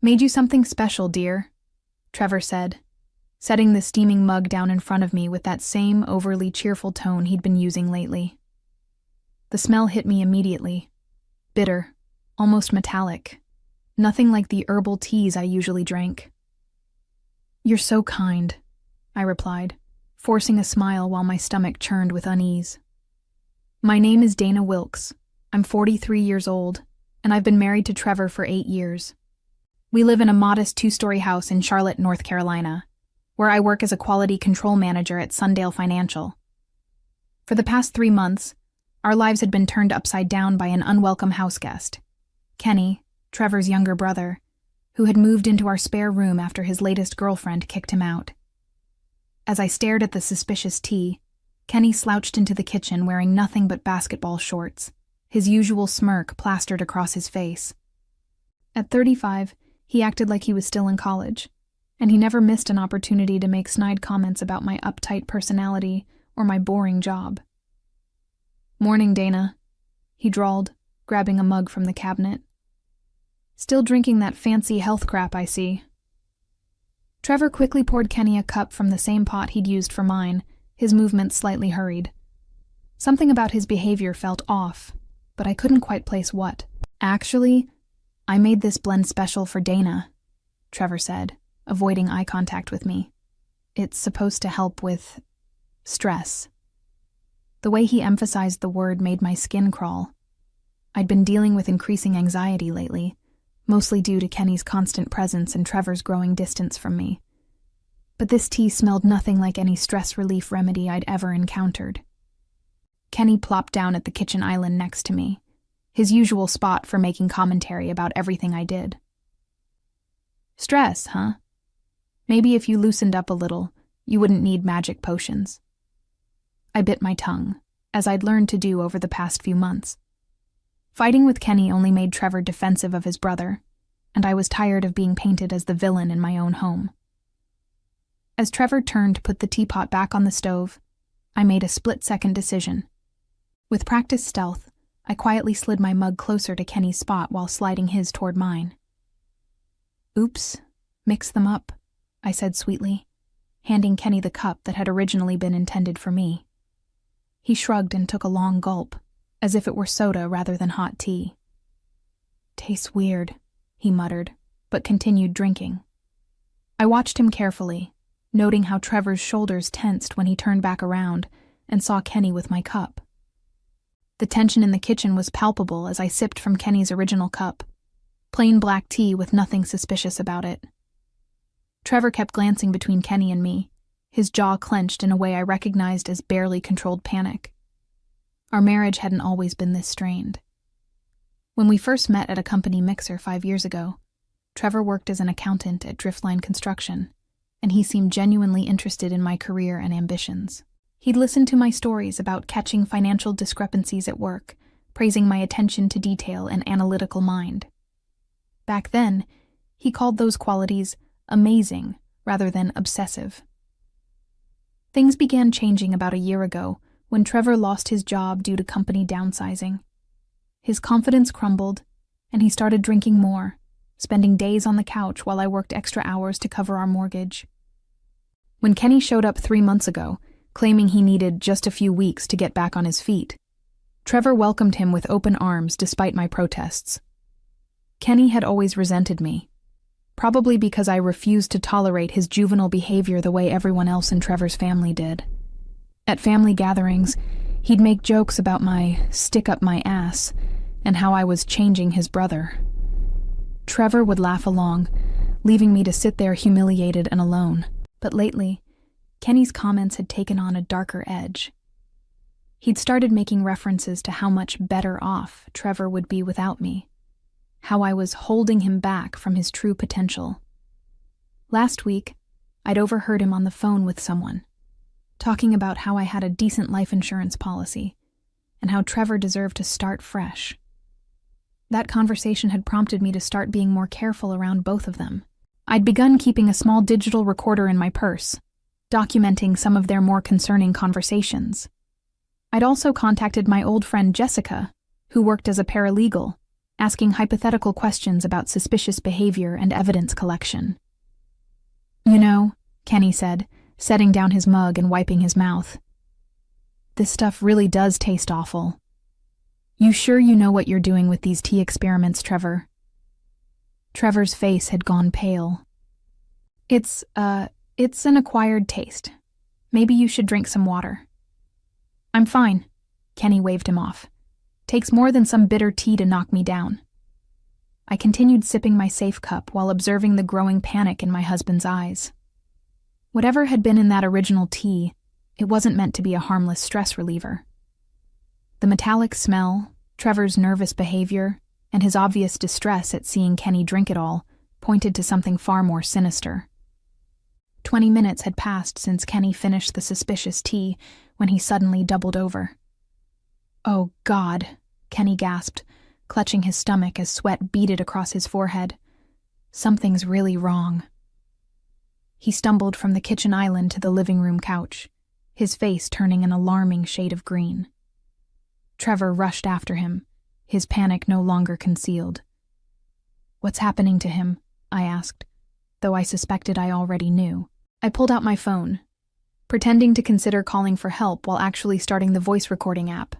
"Made you something special, dear," Trevor said, setting the steaming mug down in front of me with that same overly cheerful tone he'd been using lately. The smell hit me immediately. Bitter, almost metallic. Nothing like the herbal teas I usually drank. "You're so kind," I replied, forcing a smile while my stomach churned with unease. "My name is Dana Wilkes. I'm 43 years old, and I've been married to Trevor for 8 years. We live in a modest 2-story house in Charlotte, North Carolina, where I work as a quality control manager at Sundale Financial. For the past 3 months, our lives had been turned upside down by an unwelcome houseguest, Kenny, Trevor's younger brother, who had moved into our spare room after his latest girlfriend kicked him out. As I stared at the suspicious tea, Kenny slouched into the kitchen wearing nothing but basketball shorts, his usual smirk plastered across his face. At 35, he acted like he was still in college, and he never missed an opportunity to make snide comments about my uptight personality or my boring job. "Morning, Dana," he drawled, grabbing a mug from the cabinet. "Still drinking that fancy health crap, I see." Trevor quickly poured Kenny a cup from the same pot he'd used for mine, his movements slightly hurried. Something about his behavior felt off, but I couldn't quite place what. "Actually, I made this blend special for Dana," Trevor said, avoiding eye contact with me. "It's supposed to help with stress." The way he emphasized the word made my skin crawl. I'd been dealing with increasing anxiety lately, mostly due to Kenny's constant presence and Trevor's growing distance from me. But this tea smelled nothing like any stress relief remedy I'd ever encountered. Kenny plopped down at the kitchen island next to me, his usual spot for making commentary about everything I did. "Stress, huh? Maybe if you loosened up a little, you wouldn't need magic potions." I bit my tongue, as I'd learned to do over the past few months. Fighting with Kenny only made Trevor defensive of his brother, and I was tired of being painted as the villain in my own home. As Trevor turned to put the teapot back on the stove, I made a split-second decision. With practiced stealth, I quietly slid my mug closer to Kenny's spot while sliding his toward mine. "Oops, mix them up," I said sweetly, handing Kenny the cup that had originally been intended for me. He shrugged and took a long gulp, as if it were soda rather than hot tea. "Tastes weird," he muttered, but continued drinking. I watched him carefully, noting how Trevor's shoulders tensed when he turned back around and saw Kenny with my cup. The tension in the kitchen was palpable as I sipped from Kenny's original cup, plain black tea with nothing suspicious about it. Trevor kept glancing between Kenny and me, his jaw clenched in a way I recognized as barely controlled panic. Our marriage hadn't always been this strained. When we first met at a company mixer 5 years ago, Trevor worked as an accountant at Driftline Construction, and he seemed genuinely interested in my career and ambitions. He'd listened to my stories about catching financial discrepancies at work, praising my attention to detail and analytical mind. Back then, he called those qualities amazing rather than obsessive. Things began changing about a year ago when Trevor lost his job due to company downsizing. His confidence crumbled, and he started drinking more, spending days on the couch while I worked extra hours to cover our mortgage. When Kenny showed up 3 months ago, claiming he needed just a few weeks to get back on his feet, Trevor welcomed him with open arms despite my protests. Kenny had always resented me, probably because I refused to tolerate his juvenile behavior the way everyone else in Trevor's family did. At family gatherings, he'd make jokes about my stick up my ass and how I was changing his brother. Trevor would laugh along, leaving me to sit there humiliated and alone. But lately, Kenny's comments had taken on a darker edge. He'd started making references to how much better off Trevor would be without me, how I was holding him back from his true potential. Last week, I'd overheard him on the phone with someone, talking about how I had a decent life insurance policy, and how Trevor deserved to start fresh. That conversation had prompted me to start being more careful around both of them. I'd begun keeping a small digital recorder in my purse, documenting some of their more concerning conversations. I'd also contacted my old friend Jessica, who worked as a paralegal, asking hypothetical questions about suspicious behavior and evidence collection. "You know," Kenny said, setting down his mug and wiping his mouth, "this stuff really does taste awful. You sure you know what you're doing with these tea experiments, Trevor?" Trevor's face had gone pale. It's an acquired taste. Maybe you should drink some water." "I'm fine," Kenny waved him off. "Takes more than some bitter tea to knock me down." I continued sipping my safe cup while observing the growing panic in my husband's eyes. Whatever had been in that original tea, it wasn't meant to be a harmless stress reliever. The metallic smell, Trevor's nervous behavior, and his obvious distress at seeing Kenny drink it all pointed to something far more sinister. 20 minutes had passed since Kenny finished the suspicious tea when he suddenly doubled over. "Oh, God," Kenny gasped, clutching his stomach as sweat beaded across his forehead. "Something's really wrong." He stumbled from the kitchen island to the living room couch, his face turning an alarming shade of green. Trevor rushed after him, his panic no longer concealed. "What's happening to him?" I asked, though I suspected I already knew. I pulled out my phone, pretending to consider calling for help while actually starting the voice recording app.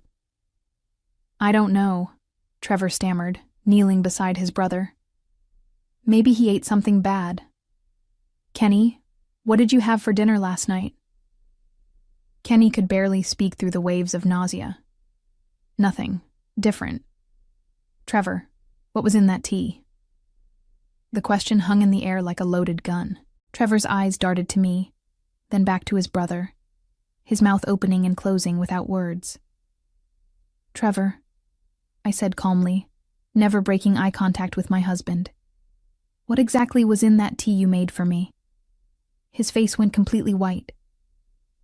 "I don't know," Trevor stammered, kneeling beside his brother. "Maybe he ate something bad. Kenny, what did you have for dinner last night?" Kenny could barely speak through the waves of nausea. "Nothing. Different." "Trevor, what was in that tea?" The question hung in the air like a loaded gun. Trevor's eyes darted to me, then back to his brother, his mouth opening and closing without words. "Trevor," I said calmly, never breaking eye contact with my husband, "what exactly was in that tea you made for me?" His face went completely white.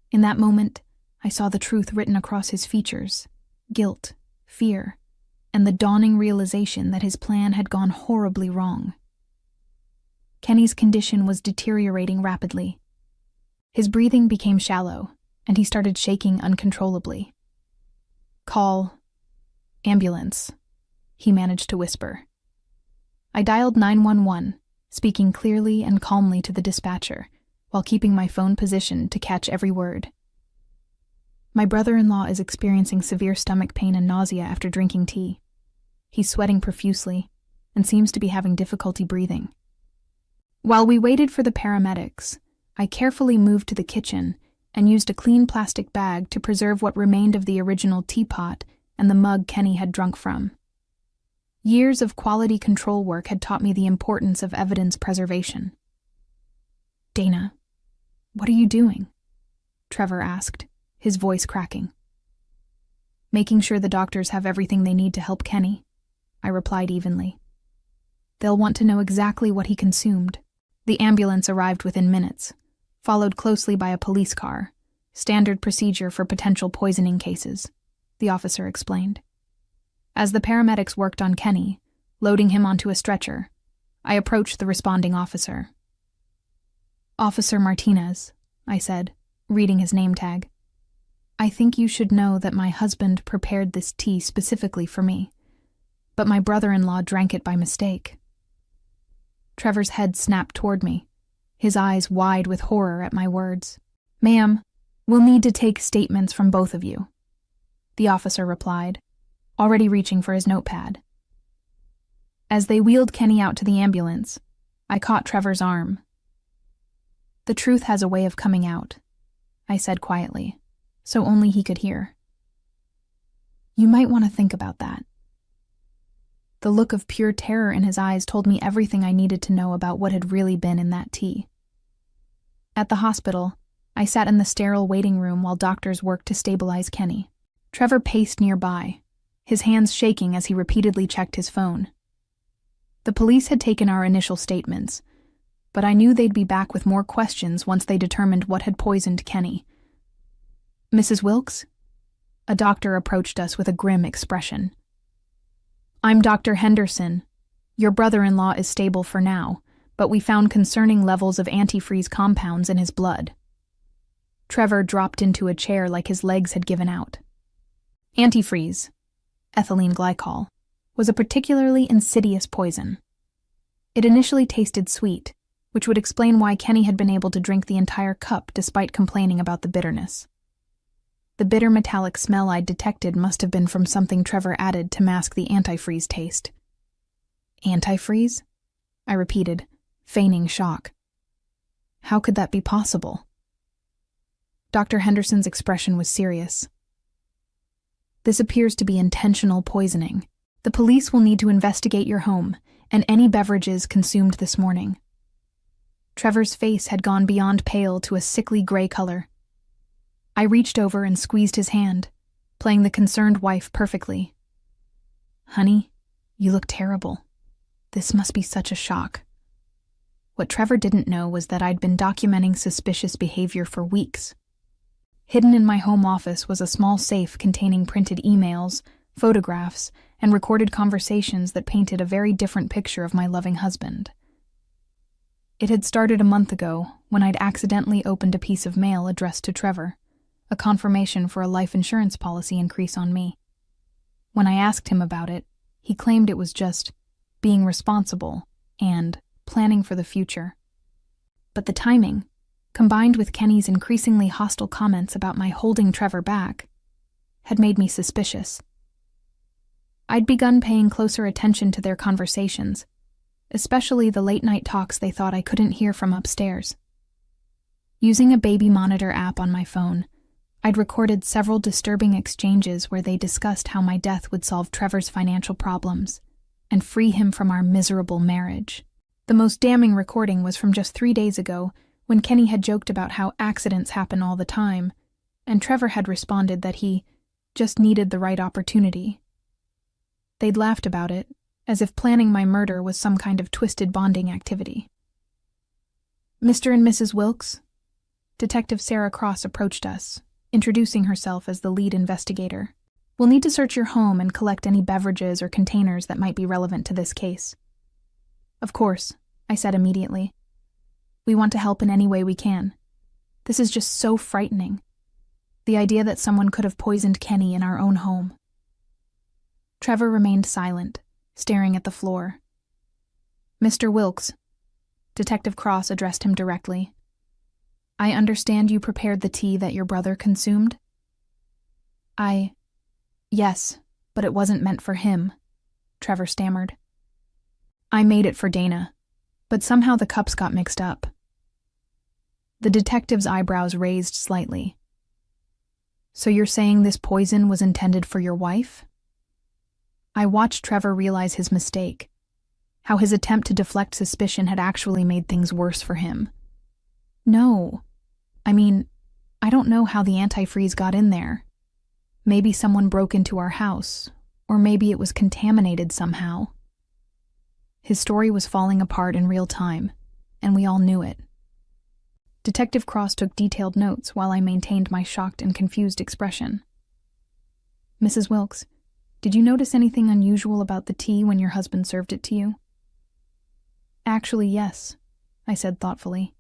In that moment, I saw the truth written across his features: guilt, fear, and the dawning realization that his plan had gone horribly wrong. Kenny's condition was deteriorating rapidly. His breathing became shallow, and he started shaking uncontrollably. "Call ambulance," he managed to whisper. I dialed 911, speaking clearly and calmly to the dispatcher, while keeping my phone positioned to catch every word. "My brother-in-law is experiencing severe stomach pain and nausea after drinking tea. He's sweating profusely and seems to be having difficulty breathing." While we waited for the paramedics, I carefully moved to the kitchen and used a clean plastic bag to preserve what remained of the original teapot and the mug Kenny had drunk from. Years of quality control work had taught me the importance of evidence preservation. "Dana, what are you doing?" Trevor asked, his voice cracking. "Making sure the doctors have everything they need to help Kenny," I replied evenly. "They'll want to know exactly what he consumed." The ambulance arrived within minutes, followed closely by a police car, standard procedure for potential poisoning cases, the officer explained. As the paramedics worked on Kenny, loading him onto a stretcher, I approached the responding officer. "Officer Martinez," I said, reading his name tag. "I think you should know that my husband prepared this tea specifically for me, but my brother-in-law drank it by mistake." Trevor's head snapped toward me, his eyes wide with horror at my words. "Ma'am, we'll need to take statements from both of you," the officer replied, already reaching for his notepad. As they wheeled Kenny out to the ambulance, I caught Trevor's arm. "The truth has a way of coming out," I said quietly, so only he could hear. "You might want to think about that." The look of pure terror in his eyes told me everything I needed to know about what had really been in that tea. At the hospital, I sat in the sterile waiting room while doctors worked to stabilize Kenny. Trevor paced nearby, his hands shaking as he repeatedly checked his phone. The police had taken our initial statements, but I knew they'd be back with more questions once they determined what had poisoned Kenny. "Mrs. Wilkes?" A doctor approached us with a grim expression. "I'm Dr. Henderson. Your brother-in-law is stable for now, but we found concerning levels of antifreeze compounds in his blood." Trevor dropped into a chair like his legs had given out. "Antifreeze, ethylene glycol, was a particularly insidious poison. It initially tasted sweet, which would explain why Kenny had been able to drink the entire cup despite complaining about the bitterness. The bitter metallic smell I'd detected must have been from something Trevor added to mask the antifreeze taste. Antifreeze? I repeated, feigning shock. How could that be possible? Dr. Henderson's expression was serious. This appears to be intentional poisoning. The police will need to investigate your home and any beverages consumed this morning. Trevor's face had gone beyond pale to a sickly gray color. I reached over and squeezed his hand, playing the concerned wife perfectly. Honey, you look terrible. This must be such a shock. What Trevor didn't know was that I'd been documenting suspicious behavior for weeks. Hidden in my home office was a small safe containing printed emails, photographs, and recorded conversations that painted a very different picture of my loving husband. It had started a month ago when I'd accidentally opened a piece of mail addressed to Trevor, a confirmation for a life insurance policy increase on me. When I asked him about it, he claimed it was just being responsible and planning for the future. But the timing, combined with Kenny's increasingly hostile comments about my holding Trevor back, had made me suspicious. I'd begun paying closer attention to their conversations, especially the late-night talks they thought I couldn't hear from upstairs. Using a baby monitor app on my phone, I'd recorded several disturbing exchanges where they discussed how my death would solve Trevor's financial problems and free him from our miserable marriage. The most damning recording was from just 3 days ago, when Kenny had joked about how accidents happen all the time, and Trevor had responded that he just needed the right opportunity. They'd laughed about it, as if planning my murder was some kind of twisted bonding activity. Mr. and Mrs. Wilkes? Detective Sarah Cross approached us, introducing herself as the lead investigator. We'll need to search your home and collect any beverages or containers that might be relevant to this case. Of course, I said immediately. We want to help in any way we can. This is just so frightening. The idea that someone could have poisoned Kenny in our own home. Trevor remained silent, staring at the floor. Mr. Wilkes, Detective Cross addressed him directly. I understand you prepared the tea that your brother consumed? Yes, but it wasn't meant for him, Trevor stammered. I made it for Dana, but somehow the cups got mixed up. The detective's eyebrows raised slightly. So you're saying this poison was intended for your wife? I watched Trevor realize his mistake, how his attempt to deflect suspicion had actually made things worse for him. No. I mean, I don't know how the antifreeze got in there. Maybe someone broke into our house, or maybe it was contaminated somehow. His story was falling apart in real time, and we all knew it. Detective Cross took detailed notes while I maintained my shocked and confused expression. Mrs. Wilkes, did you notice anything unusual about the tea when your husband served it to you? Actually, yes, I said thoughtfully.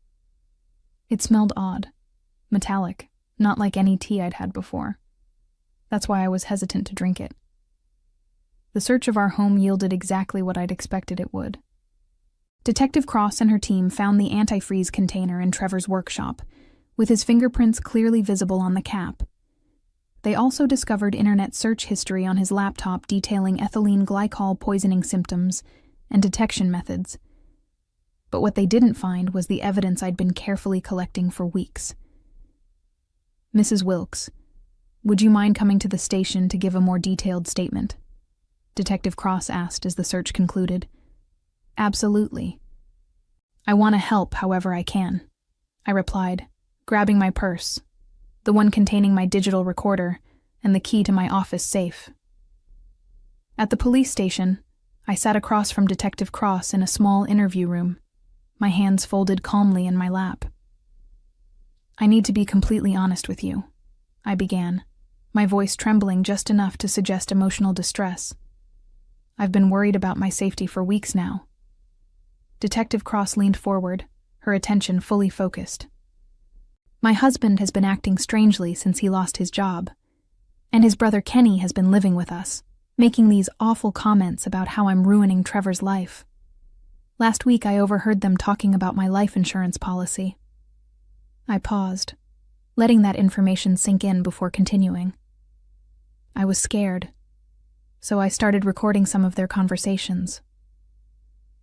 It smelled odd, metallic, not like any tea I'd had before. That's why I was hesitant to drink it. The search of our home yielded exactly what I'd expected it would. Detective Cross and her team found the antifreeze container in Trevor's workshop, with his fingerprints clearly visible on the cap. They also discovered internet search history on his laptop detailing ethylene glycol poisoning symptoms and detection methods. But what they didn't find was the evidence I'd been carefully collecting for weeks. Mrs. Wilkes, would you mind coming to the station to give a more detailed statement? Detective Cross asked as the search concluded. Absolutely. I want to help however I can, I replied, grabbing my purse, the one containing my digital recorder and the key to my office safe. At the police station, I sat across from Detective Cross in a small interview room, my hands folded calmly in my lap. I need to be completely honest with you, I began, my voice trembling just enough to suggest emotional distress. I've been worried about my safety for weeks now. Detective Cross leaned forward, her attention fully focused. My husband has been acting strangely since he lost his job, and his brother Kenny has been living with us, making these awful comments about how I'm ruining Trevor's life. Last week I overheard them talking about my life insurance policy. I paused, letting that information sink in before continuing. I was scared, so I started recording some of their conversations.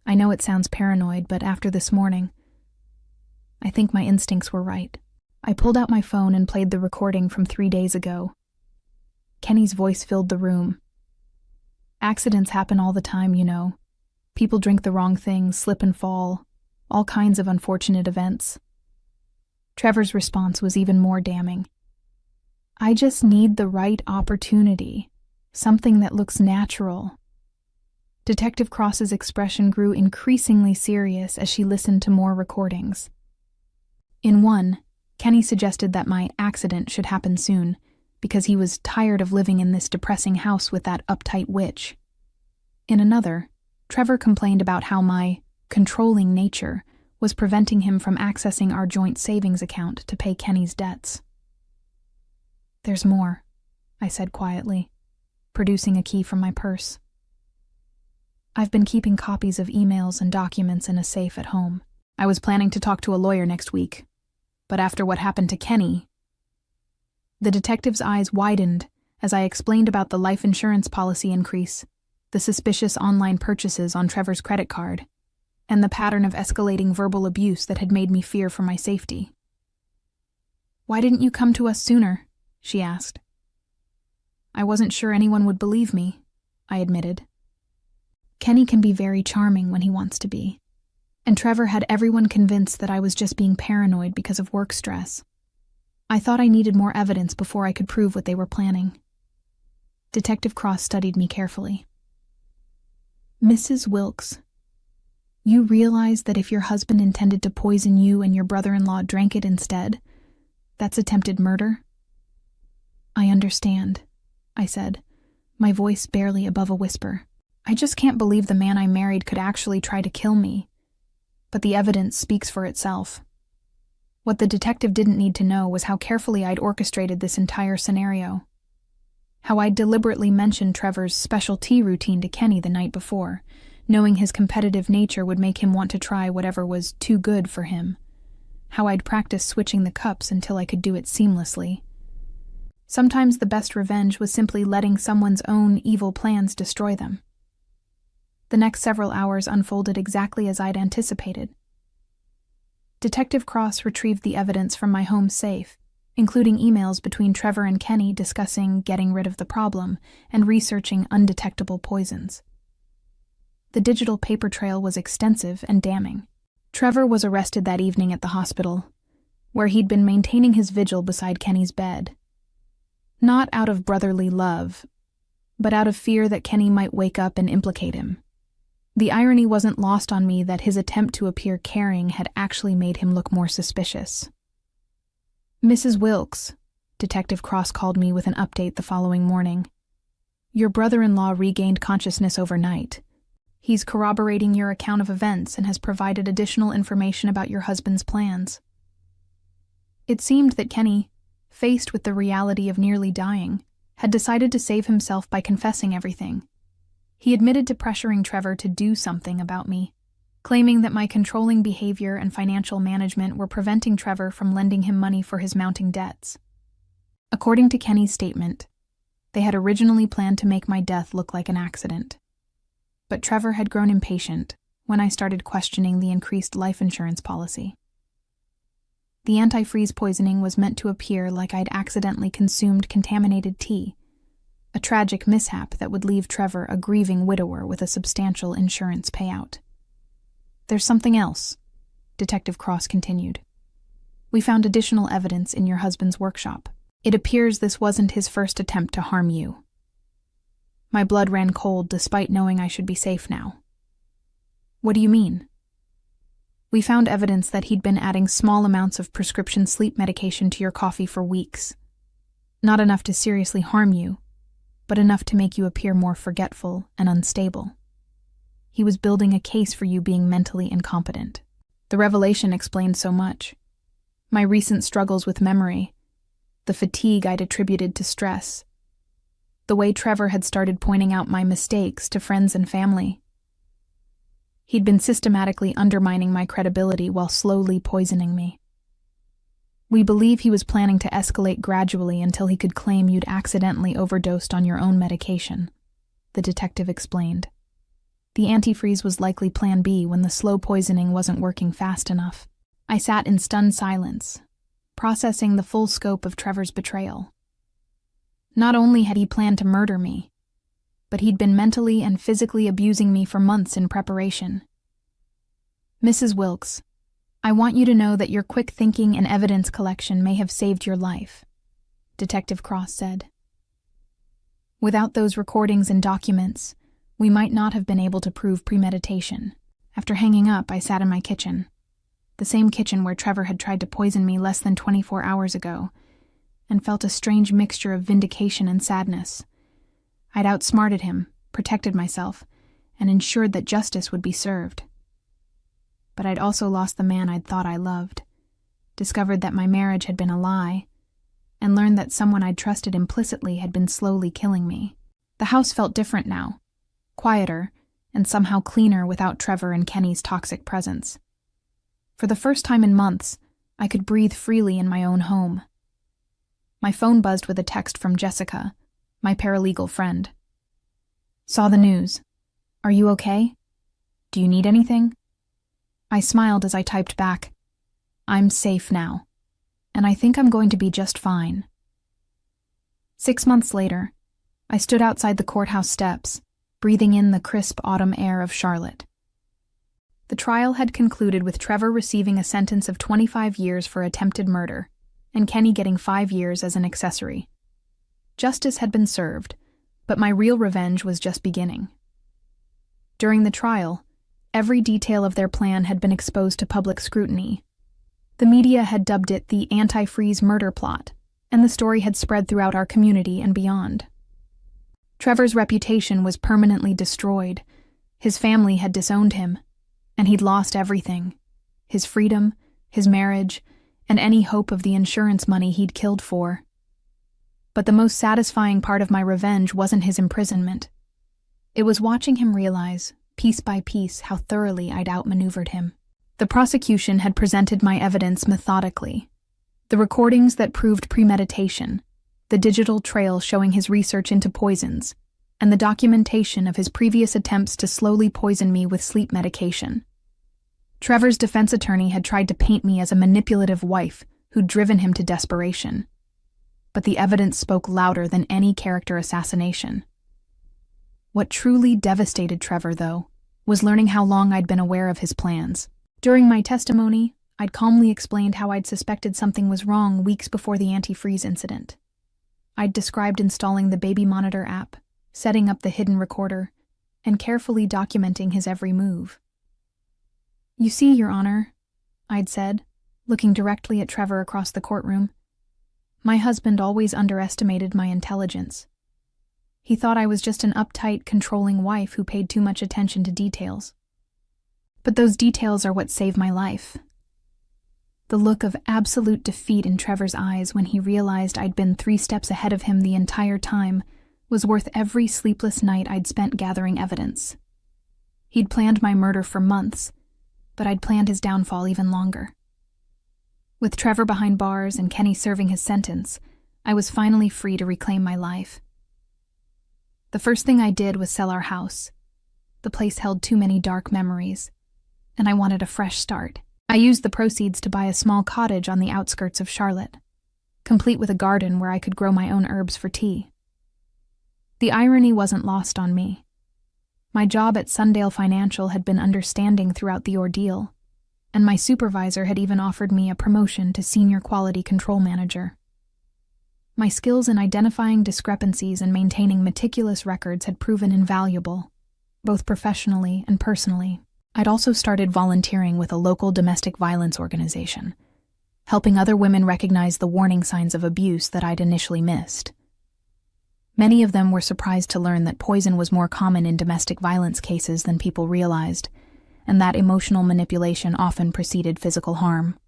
I know it sounds paranoid, but after this morning, I think my instincts were right. I pulled out my phone and played the recording from 3 days ago. Kenny's voice filled the room. Accidents happen all the time, you know. People drink the wrong things, slip and fall, all kinds of unfortunate events. Trevor's response was even more damning. I just need the right opportunity, something that looks natural. Detective Cross's expression grew increasingly serious as she listened to more recordings. In one, Kenny suggested that my accident should happen soon, because he was tired of living in this depressing house with that uptight witch. In another, Trevor complained about how my controlling nature was preventing him from accessing our joint savings account to pay Kenny's debts. There's more, I said quietly, producing a key from my purse. I've been keeping copies of emails and documents in a safe at home. I was planning to talk to a lawyer next week, but after what happened to Kenny... The detective's eyes widened as I explained about the life insurance policy increase, the suspicious online purchases on Trevor's credit card, and the pattern of escalating verbal abuse that had made me fear for my safety. "Why didn't you come to us sooner?" she asked. "I wasn't sure anyone would believe me," I admitted. Kenny can be very charming when he wants to be, and Trevor had everyone convinced that I was just being paranoid because of work stress. I thought I needed more evidence before I could prove what they were planning. Detective Cross studied me carefully. "Mrs. Wilkes, you realize that if your husband intended to poison you and your brother-in-law drank it instead, that's attempted murder?" "I understand," I said, my voice barely above a whisper. "I just can't believe the man I married could actually try to kill me. But the evidence speaks for itself." What the detective didn't need to know was how carefully I'd orchestrated this entire scenario. How I'd deliberately mentioned Trevor's special tea routine to Kenny the night before, knowing his competitive nature would make him want to try whatever was too good for him. How I'd practiced switching the cups until I could do it seamlessly. Sometimes the best revenge was simply letting someone's own evil plans destroy them. The next several hours unfolded exactly as I'd anticipated. Detective Cross retrieved the evidence from my home safe, including emails between Trevor and Kenny discussing getting rid of the problem and researching undetectable poisons. The digital paper trail was extensive and damning. Trevor was arrested that evening at the hospital, where he'd been maintaining his vigil beside Kenny's bed. Not out of brotherly love, but out of fear that Kenny might wake up and implicate him. The irony wasn't lost on me that his attempt to appear caring had actually made him look more suspicious. "Mrs. Wilkes," Detective Cross called me with an update the following morning. "Your brother-in-law regained consciousness overnight. He's corroborating your account of events and has provided additional information about your husband's plans." It seemed that Kenny, faced with the reality of nearly dying, had decided to save himself by confessing everything. He admitted to pressuring Trevor to do something about me, claiming that my controlling behavior and financial management were preventing Trevor from lending him money for his mounting debts. According to Kenny's statement, they had originally planned to make my death look like an accident. But Trevor had grown impatient when I started questioning the increased life insurance policy. The antifreeze poisoning was meant to appear like I'd accidentally consumed contaminated tea, a tragic mishap that would leave Trevor a grieving widower with a substantial insurance payout. "There's something else," Detective Cross continued. "We found additional evidence in your husband's workshop. It appears this wasn't his first attempt to harm you." My blood ran cold despite knowing I should be safe now. "What do you mean?" "We found evidence that he'd been adding small amounts of prescription sleep medication to your coffee for weeks. Not enough to seriously harm you, but enough to make you appear more forgetful and unstable. He was building a case for you being mentally incompetent." The revelation explained so much. My recent struggles with memory, the fatigue I'd attributed to stress, the way Trevor had started pointing out my mistakes to friends and family. He'd been systematically undermining my credibility while slowly poisoning me. We believe he was planning to escalate gradually until he could claim you'd accidentally overdosed on your own medication, the detective explained. The antifreeze was likely plan B when the slow poisoning wasn't working fast enough. I sat in stunned silence, processing the full scope of Trevor's betrayal. Not only had he planned to murder me, but he'd been mentally and physically abusing me for months in preparation. Mrs. Wilkes, I want you to know that your quick thinking and evidence collection may have saved your life, Detective Cross said. Without those recordings and documents, we might not have been able to prove premeditation. After hanging up, I sat in my kitchen, the same kitchen where Trevor had tried to poison me less than 24 hours ago, and felt a strange mixture of vindication and sadness. I'd outsmarted him, protected myself, and ensured that justice would be served. But I'd also lost the man I'd thought I loved, discovered that my marriage had been a lie, and learned that someone I'd trusted implicitly had been slowly killing me. The house felt different now, quieter, and somehow cleaner without Trevor and Kenny's toxic presence. For the first time in months, I could breathe freely in my own home. My phone buzzed with a text from Jessica, my paralegal friend. Saw the news. Are you okay? Do you need anything? I smiled as I typed back, I'm safe now, and I think I'm going to be just fine. 6 months later, I stood outside the courthouse steps, breathing in the crisp autumn air of Charlotte. The trial had concluded with Trevor receiving a sentence of 25 years for attempted murder, and Kenny getting 5 years as an accessory. Justice had been served, but my real revenge was just beginning. During the trial, every detail of their plan had been exposed to public scrutiny. The media had dubbed it the anti-freeze murder plot, and the story had spread throughout our community and beyond. Trevor's reputation was permanently destroyed. His family had disowned him, and he'd lost everything: his freedom, his marriage, and any hope of the insurance money he'd killed for. But the most satisfying part of my revenge wasn't his imprisonment. It was watching him realize, piece by piece, how thoroughly I'd outmaneuvered him. The prosecution had presented my evidence methodically. The recordings that proved premeditation, the digital trail showing his research into poisons, and the documentation of his previous attempts to slowly poison me with sleep medication. Trevor's defense attorney had tried to paint me as a manipulative wife who'd driven him to desperation. But the evidence spoke louder than any character assassination. What truly devastated Trevor, though, was learning how long I'd been aware of his plans. During my testimony, I'd calmly explained how I'd suspected something was wrong weeks before the antifreeze incident. I'd described installing the baby monitor app, setting up the hidden recorder, and carefully documenting his every move. You see, Your Honor, I'd said, looking directly at Trevor across the courtroom, my husband always underestimated my intelligence. He thought I was just an uptight, controlling wife who paid too much attention to details. But those details are what saved my life. The look of absolute defeat in Trevor's eyes when he realized I'd been 3 steps ahead of him the entire time was worth every sleepless night I'd spent gathering evidence. He'd planned my murder for months, but I'd planned his downfall even longer. With Trevor behind bars and Kenny serving his sentence, I was finally free to reclaim my life. The first thing I did was sell our house. The place held too many dark memories, and I wanted a fresh start. I used the proceeds to buy a small cottage on the outskirts of Charlotte, complete with a garden where I could grow my own herbs for tea. The irony wasn't lost on me. My job at Sundale Financial had been understanding throughout the ordeal, and my supervisor had even offered me a promotion to Senior Quality Control Manager. My skills in identifying discrepancies and maintaining meticulous records had proven invaluable, both professionally and personally. I'd also started volunteering with a local domestic violence organization, helping other women recognize the warning signs of abuse that I'd initially missed. Many of them were surprised to learn that poison was more common in domestic violence cases than people realized, and that emotional manipulation often preceded physical harm.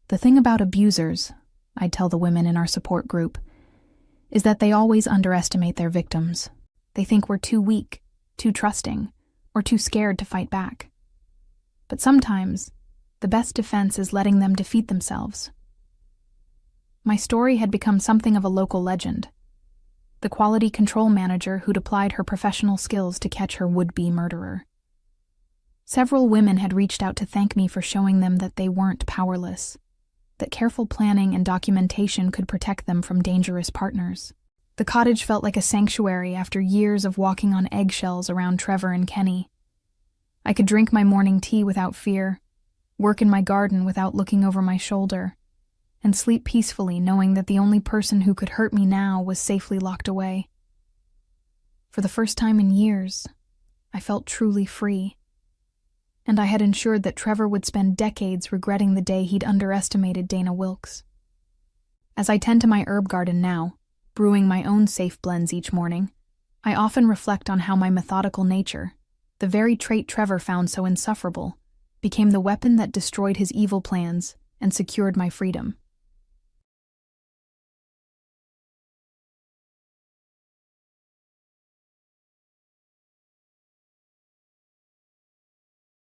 The thing about abusers, I'd tell the women in our support group, is that they always underestimate their victims. They think we're too weak, too trusting, or too scared to fight back. But sometimes, the best defense is letting them defeat themselves. My story had become something of a local legend. The quality control manager who'd applied her professional skills to catch her would-be murderer. Several women had reached out to thank me for showing them that they weren't powerless, that careful planning and documentation could protect them from dangerous partners. The cottage felt like a sanctuary after years of walking on eggshells around Trevor and Kenny. I could drink my morning tea without fear, work in my garden without looking over my shoulder, and sleep peacefully knowing that the only person who could hurt me now was safely locked away. For the first time in years, I felt truly free. And I had ensured that Trevor would spend decades regretting the day he'd underestimated Dana Wilkes. As I tend to my herb garden now, brewing my own safe blends each morning, I often reflect on how my methodical nature, the very trait Trevor found so insufferable, became the weapon that destroyed his evil plans and secured my freedom.